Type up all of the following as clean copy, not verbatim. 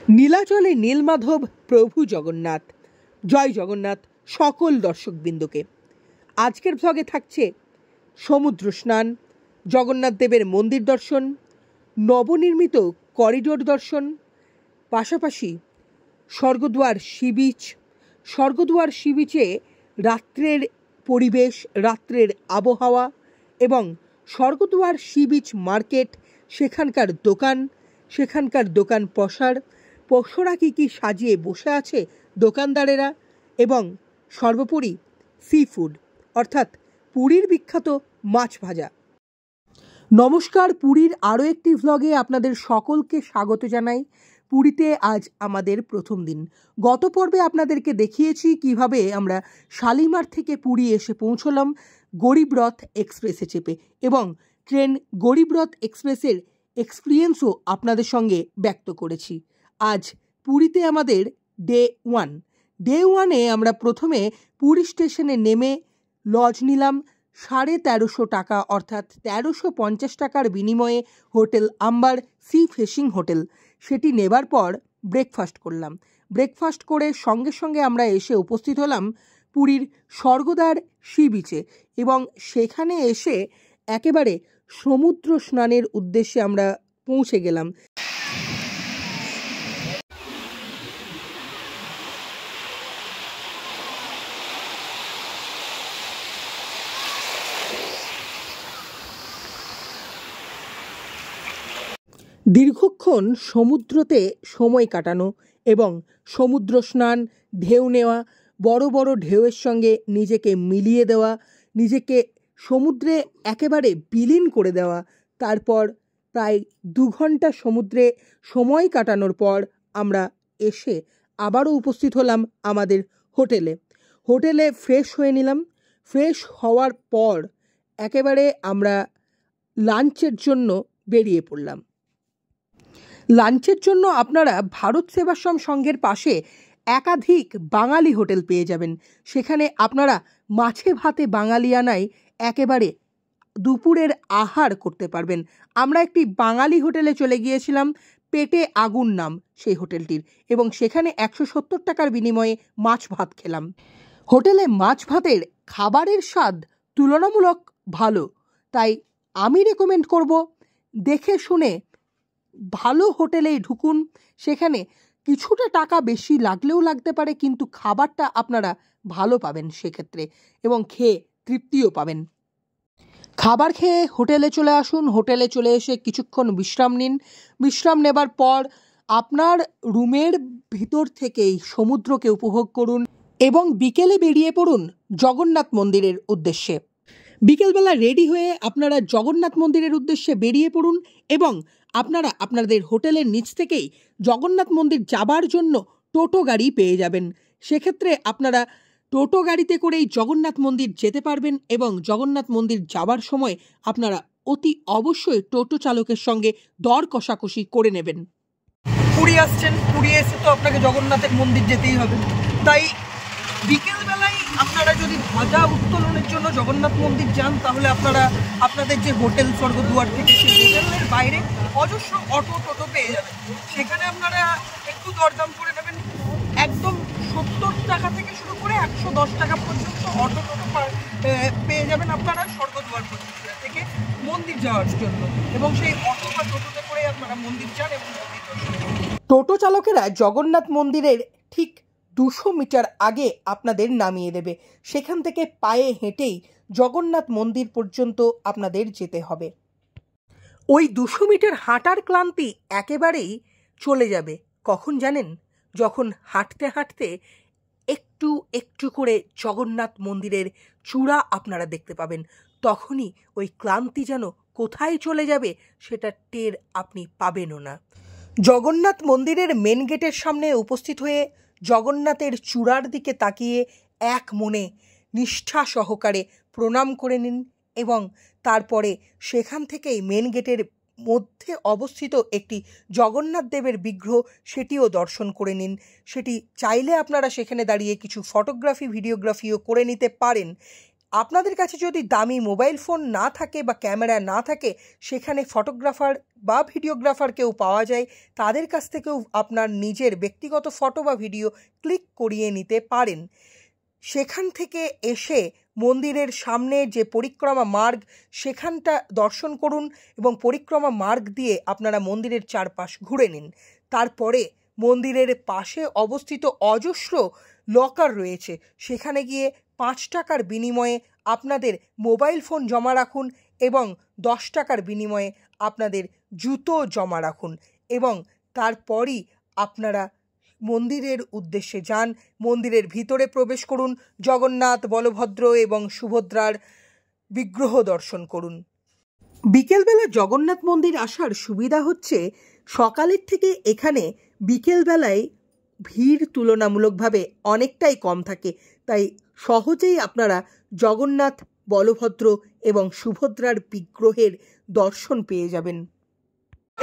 নীলাচলে নীলমাধব প্রভু জগন্নাথ। জয় জগন্নাথ সকল দর্শকবৃন্দকে। আজকের ভ্লগে থাকছে সমুদ্র স্নান, জগন্নাথ দেবের মন্দির দর্শন, নবনির্মিত করিডোর দর্শন, পাশাপাশি Swargadwar sea beach. Swargadwar sea বিচে রাত্রের পরিবেশ, রাত্রের আবহাওয়া এবং স্বর্গদ্বার সি বিচ মার্কেট, সেখানকার দোকান পসরা কী সাজিয়ে বসে আছে দোকানদারেরা, এবং সর্বোপরি সি ফুড অর্থাৎ পুরীর বিখ্যাত মাছ ভাজা। নমস্কার, পুরীর আরও একটি ভ্লগে আপনাদের সকলকে স্বাগত জানাই। পুরীতে আজ আমাদের প্রথম দিন। গত পর্বে আপনাদেরকে দেখিয়েছি কিভাবে আমরা শালিমার থেকে পুরী এসে পৌঁছলাম গরিবরথ এক্সপ্রেসে চেপে, এবং ট্রেন গরিবরথ এক্সপ্রেসের এক্সপিরিয়েন্সও আপনাদের সঙ্গে ব্যক্ত করেছি। আজ পুরীতে আমাদের ডে ওয়ানে আমরা প্রথমে পুরী স্টেশনে নেমে লজ নিলাম 1350 টাকা, অর্থাৎ 1350 টাকার বিনিময়ে hotel Amber sea facing hotel. সেটি নেবার পর ব্রেকফাস্ট করলাম। ব্রেকফাস্ট করে সঙ্গে সঙ্গে আমরা এসে উপস্থিত হলাম পুরীর স্বর্গদ্বার সি বিচে, এবং সেখানে এসে একেবারে সমুদ্র স্নানের উদ্দেশ্যে আমরা পৌঁছে গেলাম। দীর্ঘক্ষণ সমুদ্রতে সময় কাটানো এবং সমুদ্র স্নান, ঢেউ নেওয়া, বড় বড় ঢেউয়ের সঙ্গে নিজেকে মিলিয়ে দেওয়া, নিজেকে সমুদ্রে একেবারে বিলীন করে দেওয়া, তারপর প্রায় 2 ঘন্টা সমুদ্রে সময় কাটানোর পর আমরা এসে আবারও উপস্থিত হলাম আমাদের হোটেলে ফ্রেশ হয়ে নিলাম। ফ্রেশ হওয়ার পর একেবারে আমরা লাঞ্চের জন্য বেরিয়ে পড়লাম। লাঞ্চের জন্য আপনারা ভারত সেবাশ্রম সংঘের পাশে একাধিক বাঙালি হোটেল পেয়ে যাবেন। সেখানে আপনারা মাছে ভাতে বাঙালিয়ানায় একেবারে দুপুরের আহার করতে পারবেন। আমরা একটি বাঙালি হোটেলে চলে গিয়েছিলাম, পেটে আগুন নাম সেই হোটেলটির, এবং সেখানে 170 টাকার বিনিময়ে মাছ ভাত খেলাম। হোটেলে মাছ ভাতের খাবারের স্বাদ তুলনামূলক ভালো, তাই আমি রেকমেন্ড করব দেখে শুনে ভালো হোটেলেই ঢুকুন। সেখানে কিছুটা টাকা বেশি লাগলেও লাগতে পারে, কিন্তু খাবারটা আপনারা ভালো পাবেন সেক্ষেত্রে, এবং খেয়ে তৃপ্তিও পাবেন। খাবার খেয়ে হোটেলে চলে আসুন। হোটেলে চলে এসে কিছুক্ষণ বিশ্রাম নিন। বিশ্রাম নেবার পর আপনার রুমের ভিতর থেকেই সমুদ্রকে উপভোগ করুন, এবং বিকেলে বেরিয়ে পড়ুন জগন্নাথ মন্দিরের উদ্দেশ্যে। বিকেলবেলা রেডি হয়ে আপনারা জগন্নাথ মন্দিরের উদ্দেশ্যে বেরিয়ে পড়ুন, এবং আপনারা আপনাদের হোটেলের নিচ থেকেই জগন্নাথ মন্দির যাবার জন্য টোটো গাড়ি পেয়ে যাবেন। সেক্ষেত্রে আপনারা টোটো গাড়িতে করেই জগন্নাথ মন্দির যেতে পারবেন, এবং জগন্নাথ মন্দির যাবার সময় আপনারা অতি অবশ্যই টোটো চালকের সঙ্গে দর কষাকষি করে নেবেন। পুরী আসছেন, পুরী এসে তো আপনাকে জগন্নাথের মন্দির যেতেই হবে, তাই বিকেলবেলায় আপনারা যদি ধ্বজা উত্তোলনের জন্য জগন্নাথ মন্দির যান, তাহলে আপনারা আপনাদের যে হোটেল স্বর্গদ্বার থেকে সেই হোটেলের বাইরে অজস্র টোটো পেয়ে যাবেন। সেখানে আপনারা একটু দরদাম করে নেবেন। একদম 70 টাকা থেকে শুরু করে 110 টাকা পর্যন্ত টোটো পেয়ে যাবেন আপনারা স্বর্গদ্বার থেকে মন্দির যাওয়ার জন্য, এবং সেই অটো বা টোটোতে করে আপনারা মন্দির যান এবং মন্দির দর্শন করুন। টোটো চালকেরা জগন্নাথ মন্দিরের ঠিক 200 মিটার আগে আপনাদের নামিয়ে দেবে। সেখান থেকে পায়ে হেঁটেই জগন্নাথ মন্দির পর্যন্ত আপনাদের যেতে হবে। ওই 200 মিটার হাঁটার ক্লান্তি একেবারেই চলে যাবে কখন জানেন? যখন হাঁটতে হাঁটতে একটু একটু করে জগন্নাথ মন্দিরের চূড়া আপনারা দেখতে পাবেন। তখনই ওই ক্লান্তি যেন কোথায় চলে যাবে সেটা টের আপনি পাবেনও না। জগন্নাথ মন্দিরের মেন গেটের সামনে উপস্থিত হয়ে জগন্নাথের চূড়ার দিকে তাকিয়ে এক মনে নিষ্ঠা সহকারে প্রণাম করে নিন, এবং তারপরে সেখান থেকেই মেন গেটের মধ্যে অবস্থিত একটি জগন্নাথ দেবের বিগ্রহ, সেটিও দর্শন করে নিন। সেটি চাইলে আপনারা সেখানে দাঁড়িয়ে কিছু ফটোগ্রাফি ভিডিওগ্রাফিও করে নিতে পারেন। আপনাদের কাছে যদি দামি মোবাইল ফোন না থাকে বা ক্যামেরা না থাকে, সেখানে ফটোগ্রাফার বা ভিডিওগ্রাফার কেউ পাওয়া যায়, তাদের কাছ থেকেও আপনার নিজের ব্যক্তিগত ফটো বা ভিডিও ক্লিক করিয়ে নিতে পারেন। সেখান থেকে এসে মন্দিরের সামনে যে পরিক্রমা মার্গ, সেখানটা দর্শন করুন এবং পরিক্রমা মার্গ দিয়ে আপনারা মন্দিরের চারপাশ ঘুরে নিন। তারপরে মন্দিরের পাশে অবস্থিত অজস্র লকার রয়েছে, সেখানে গিয়ে 5 টাকার বিনিময়ে আপনাদের মোবাইল ফোন জমা রাখুন এবং 10 টাকার বিনিময়ে আপনাদের জুতো জমা রাখুন এবং তারপরই আপনারা মন্দিরের উদ্দেশ্যে যান। মন্দিরের ভিতরে প্রবেশ করুন, জগন্নাথ, বলভদ্র এবং সুভদ্রার বিগ্রহ দর্শন করুন। বিকেলবেলা জগন্নাথ মন্দির আসার সুবিধা হচ্ছে সকালের থেকে এখানে বিকেলবেলায় ভিড় তুলনামূলকভাবে অনেকটাই কম থাকে, তাই সহজেই আপনারা জগন্নাথ, বলভদ্র এবং সুভদ্রার বিগ্রহের দর্শন পেয়ে যাবেন।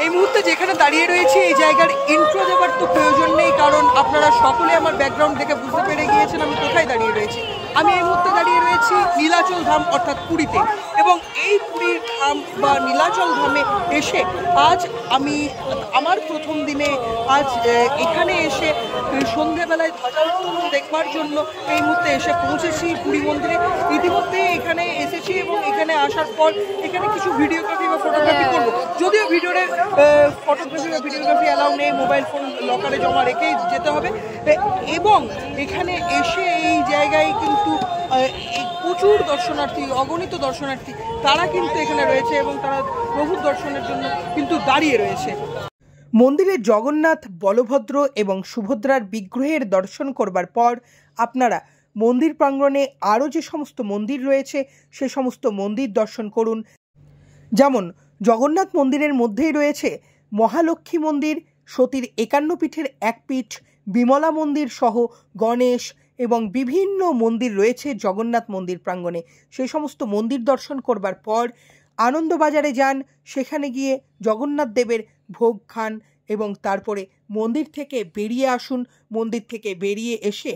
এই মুহূর্তে যেখানে দাঁড়িয়ে রয়েছে এই জায়গার ইন্ট্রো দেওয়ার তো প্রয়োজন নেই, কারণ আপনারা সকলে আমার ব্যাকগ্রাউন্ড দেখে বুঝতে পেরে গিয়েছেন আমি কোথায় দাঁড়িয়ে রয়েছি। আমি এই মুহূর্তে দাঁড়িয়ে রয়েছি নীলাচল ধাম অর্থাৎ পুরীতে, এবং এই পুরীর ধাম বা নীলাচল ধামে এসে আজ আমি আমার প্রথম দিনে আজ এখানে এসে সন্ধ্যেবেলায় ধ্বজারোহণ দেখবার জন্য এই মুহূর্তে এসে পৌঁছেছি পুরী মন্দিরে। ইতিমধ্যে এখানে এসেছি এবং এখানে আসার পর এখানে কিছু ভিডিওগ্রাফি বা ফটোগ্রাফি করবো, যদিও ভিডিওর ফটোগ্রাফি বা ভিডিওগ্রাফি অ্যালাউ নেই, মোবাইল ফোন লকারে জমা রেখেই যেতে হবে। এবং এখানে এসে এই জায়গায় কিন্তু প্রচুর দর্শনার্থী, অগণিত দর্শনার্থী তারা কিন্তু এখানে রয়েছে এবং তারা প্রভুর দর্শনের জন্য কিন্তু দাঁড়িয়ে রয়েছে। মন্দিরে জগন্নাথ, বলভদ্র এবং সুভদ্রার বিগ্রহের দর্শন করবার পর আপনারা মন্দির প্রাঙ্গণে আরও যে সমস্ত মন্দির রয়েছে সে সমস্ত মন্দির দর্শন করুন। যেমন জগন্নাথ মন্দিরের মধ্যেই রয়েছে মহালক্ষ্মী মন্দির, সতীর 51 পীঠের এক পীঠ, বিমলা মন্দির সহ গণেশ এবং বিভিন্ন মন্দির রয়েছে জগন্নাথ মন্দির প্রাঙ্গণে। সেই সমস্ত মন্দির দর্শন করবার পর আনন্দবাজারে যান, সেখানে গিয়ে জগন্নাথ দেবের ভোগ খান এবং তারপরে মন্দির থেকে বেরিয়ে আসুন। মন্দির থেকে বেরিয়ে এসে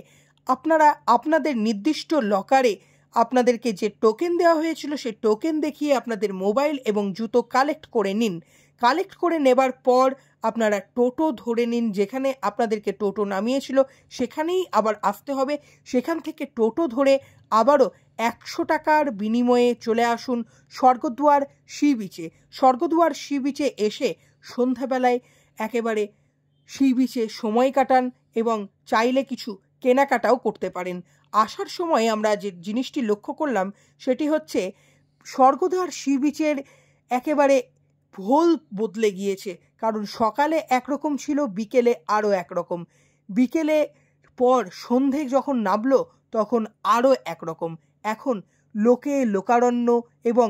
আপনারা আপনাদের নির্দিষ্ট লকারে আপনাদেরকে যে টোকেন দেওয়া হয়েছিল সেই টোকেন দেখিয়ে আপনাদের মোবাইল এবং জুতো কালেক্ট করে নিন। কালেক্ট করে নেবার পর আপনারা টোটো ধরে নিন, যেখানে আপনাদেরকে টোটো নামিয়েছিল সেখানেই আবার আসতে হবে। সেখান থেকে টোটো ধরে আবারও 100 টাকার বিনিময়ে চলে আসুন স্বর্গদ্বার সি বিচে। স্বর্গদ্বার সি বিচে এসে সন্ধ্যাবেলায় একেবারে সি বিচে সময় কাটান এবং চাইলে কিছু কেনাকাটাও করতে পারেন। আসার সময় আমরা যে জিনিসটি লক্ষ্য করলাম সেটি হচ্ছে স্বর্গদ্বার সি বিচের একেবারে ভোল বদলে গিয়েছে, কারণ সকালে একরকম ছিল, বিকেলে আরও একরকম, বিকেলে পর সন্ধে যখন নামলো তখন আরও একরকম। এখন লোকে লোকারণ্য এবং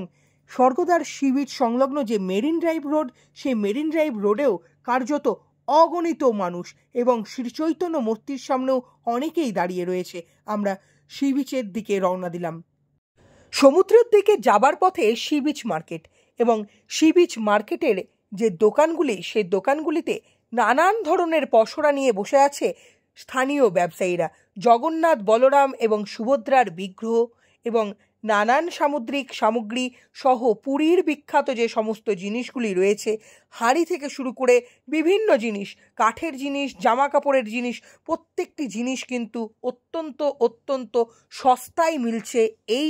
স্বর্গদ্বার সি বিচ সংলগ্ন যে মেরিন ড্রাইভ রোড, সেই মেরিন ড্রাইভ রোডেও কার্যত অগণিত মানুষ এবং শ্রী চৈতন্য মূর্তির সামনেও অনেকেই দাঁড়িয়ে রয়েছে। আমরা সি বিচের দিকে রওনা দিলাম। সমুদ্রের দিকে যাবার পথে সি বিচ মার্কেট এবং সি বিচ মার্কেটের যে দোকানগুলি, সেই দোকানগুলিতে নানান ধরনের পসরা নিয়ে বসে আছে স্থানীয় ব্যবসায়ীরা। জগন্নাথ, বলরাম এবং সুভদ্রার বিগ্রহ এবং নানান সামুদ্রিক সামগ্রী সহ পুরীর বিখ্যাত যে সমস্ত জিনিসগুলি রয়েছে, হাঁড়ি থেকে শুরু করে বিভিন্ন জিনিস, কাঠের জিনিস, জামা কাপড়ের জিনিস, প্রত্যেকটি জিনিস কিন্তু অত্যন্ত সস্তায় মিলছে এই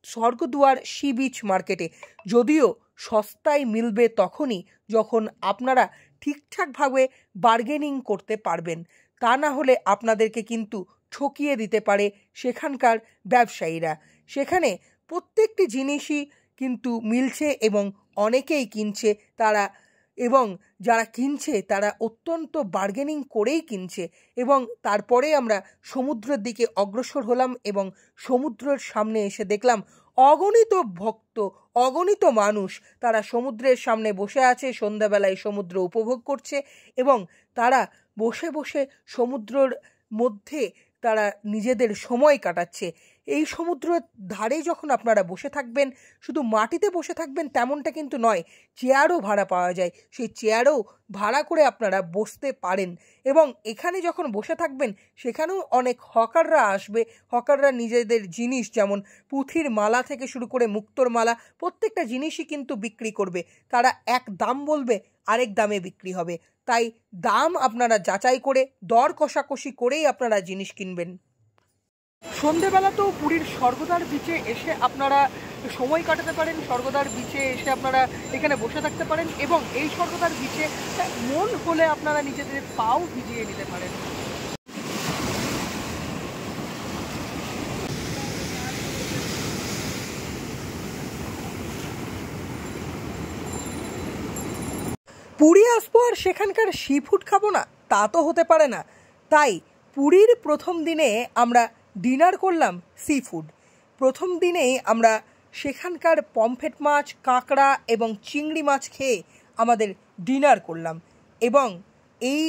স্বর্গদ্বার সি বিচ মার্কেটে। যদিও সস্তায় মিলবে তখনই যখন আপনারা ঠিকঠাকভাবে বার্গেনিং করতে পারবেন, তা না হলে আপনাদেরকে কিন্তু ঠকিয়ে দিতে পারে সেখানকার ব্যবসায়ীরা। সেখানে প্রত্যেকটি জিনিসই কিন্তু মিলছে এবং অনেকেই কিনছে তারা, এবং যারা কিনছে তারা অত্যন্ত বার্গেনিং করেই কিনছে। এবং তারপরে আমরা সমুদ্রের দিকে অগ্রসর হলাম এবং সমুদ্রের সামনে এসে দেখলাম অগণিত ভক্ত, অগণিত মানুষ তারা সমুদ্রের সামনে বসে আছে, সন্ধ্যাবেলায় সমুদ্র উপভোগ করছে এবং তারা বসে বসে সমুদ্রের মধ্যে তারা নিজেদের সময় কাটাচ্ছে। এই সমুদ্রের ধারে যখন আপনারা বসে থাকবেন, শুধু মাটিতে বসে থাকবেন তেমনটা কিন্তু নয়, চেয়ারও ভাড়া পাওয়া যায়, সেই চেয়ারও ভাড়া করে আপনারা বসতে পারেন। এবং এখানে যখন বসে থাকবেন সেখানেও অনেক হকাররা আসবে। হকাররা নিজেদের জিনিস যেমন পুঁথির মালা থেকে শুরু করে মুক্তোর মালা প্রত্যেকটা জিনিসই কিন্তু বিক্রি করবে। তারা এক দাম বলবে, আরেক দামে বিক্রি হবে, তাই দাম আপনারা যাচাই করে দর কষাকষি করেই আপনারা জিনিস কিনবেন। সন্ধেবেলাতেও পুরীর স্বর্গদ্বার বিচে এসে আপনারা সময় কাটাতে পারেন। স্বর্গদ্বার বিচে এসে আপনারা এখানে বসে থাকতে পারেন এবং এই স্বর্গদ্বার বিচে মন হলে আপনারা নিজেদের পাও ভিজিয়ে নিতে পারেন। পুরী আসবো আর সেখানকার সি ফুড খাবো না, তা তো হতে পারে না। তাই পুরীর প্রথম দিনে আমরা ডিনার করলাম সি ফুড। প্রথম দিনেই আমরা সেখানকার পমফ্রেট মাছ, কাঁকড়া এবং চিংড়ি মাছ খেয়ে আমাদের ডিনার করলাম। এবং এই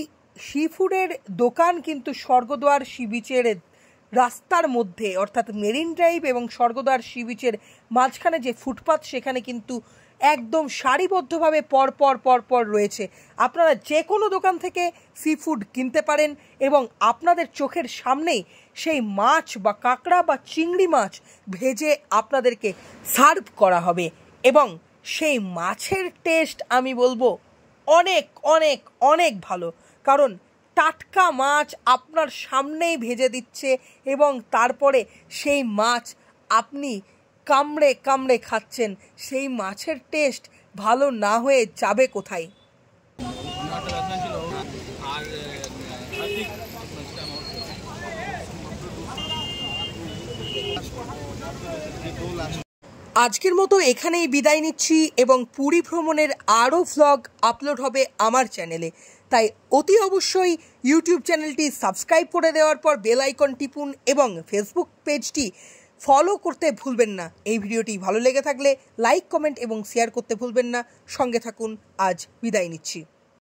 সি ফুডের দোকান কিন্তু স্বর্গদ্বার সি বিচের রাস্তার মধ্যে, অর্থাৎ মেরিন ড্রাইভ এবং স্বর্গদ্বার সি বিচের মাঝখানে যে ফুটপাথ, সেখানে কিন্তু একদম সারিবদ্ধভাবে পরপর রয়েছে। আপনারা যে কোনো দোকান থেকে সি ফুড কিনতে পারেন এবং আপনাদের চোখের সামনেই সেই মাছ বা কাঁকড়া বা চিংড়ি মাছ ভেজে আপনাদেরকে সার্ভ করা হবে। এবং সেই মাছের টেস্ট আমি বলবো অনেক অনেক অনেক ভালো, কারণ টাটকা মাছ আপনার সামনেই ভেজে দিচ্ছে এবং তারপরে সেই মাছ আপনি কামড়ে কামড়ে খাচ্ছেন। সেই মাছের টেস্ট ভালো না হয়ে যাবে কোথায়। আজকের মতো এখানেই বিদায় নিচ্ছি এবং পুরী ভ্রমণের আরও ভ্লগ আপলোড হবে আমার চ্যানেলে। তাই অতি অবশ্যই ইউটিউব চ্যানেলটি সাবস্ক্রাইব করে দেওয়ার পর বেল আইকন টিপুন এবং ফেসবুক পেজটি ফলো করতে ভুলবেন না। এই ভিডিওটি ভালো লেগে থাকলে লাইক, কমেন্ট এবং শেয়ার করতে ভুলবেন না। সঙ্গে থাকুন। আজ বিদায় নিচ্ছি।